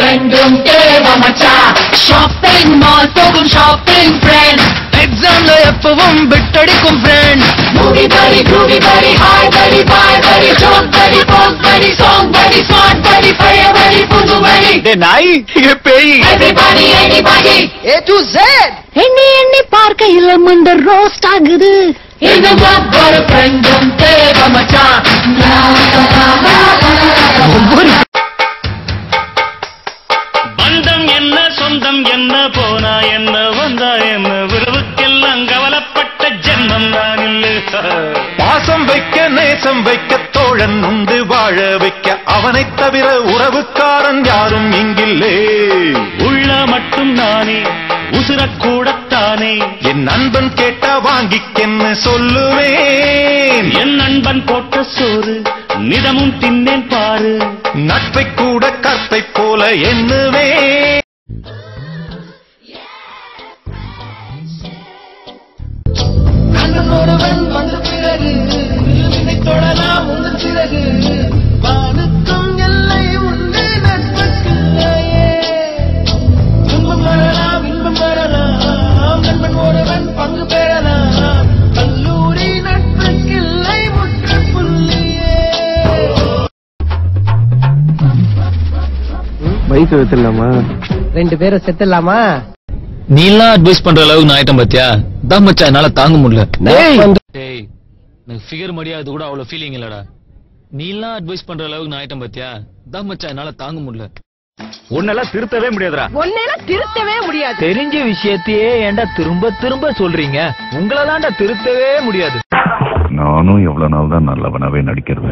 friendum தேவ மச்சான் shopping mall போகும் shopping friend examல எப்பவும் பிட்டடிக்கும் friend movie buddy groovy buddy high buddy bye buddy joke buddy poke buddy song buddy smart buddy fire buddy புது buddy டே நாய் இங்க பேய் everybody anybody A to Z எண்ணி பார்க்கையில மண்ட ரோஸ்ட் ஆகுது இந்த ஒவ்வொரு ஃப்ரெண்டும் தேவ மச்சான் பந்தம் என்ன சொந்தம் என்ன போனா என்ன வந்தா என்ன உறவுக்கெல்லாம் கவலைப்பட்ட ஜென்மம் நான் இல்லை பாசம் வைக்க நேசம் வைக்க தோழன் உண்டு வாழ வைக்க அவனைத் தவிர உறவுக்காரன் யாரும் இங்கில்லே உள்ள மட்டும் நானே உசுரக்கூடத்தானே என் நண்பன் கேட்டா வாங்கிக்கென்னு சொல்லுவேன் என் நண்பன் போட்ட சோறு நிதமும் தின்னேன் பாரு நட்பை கூட கற்பை போல எண்ணுவேன் ஒருவன் வந்த பிறகு தொடலாம் உங்கள் பிறகு வானுக்கும் எல்லை உண்டு நட்புக்குள்ளையே துன்பம் வரலாம் இன்பம் வரலாம் நண்பன் ஒருவன் பங்கு பெறலாம் கல்லூரி நட்புக்கில்லை முற்றுப்புள்ளியே பைக் வைத்துலாமா 2 பேரும் செத்துலாமா நீ எல்லாம் அட்வைஸ் பண்ற அளவுக்கு நான் ஆயிட்டம் பாத்தியா தான் மச்சான் என்னால தாங்க முடியல டேய் எனக்கு ஃபிகர் முடியாது கூட அவ்வளவு ஃபீலிங் இல்லடா நீ எல்லாம் அட்வைஸ் பண்ற அளவுக்கு நான் ஆயிட்டம் பாத்தியா தான் மச்சான் என்னால தாங்க முடியல உன்னெல்லாம் திருத்தவே முடியாதுடா ஒன்னேலாம் திருத்தவே முடியாது தெரிஞ்ச விஷயத்தையே ஏன்டா திரும்ப திரும்ப சொல்றீங்க உங்களதான்டா திருத்தவே முடியாது நானும் எவ்வளவு நாள் தான் நல்லவனாவே நடிக்கிறது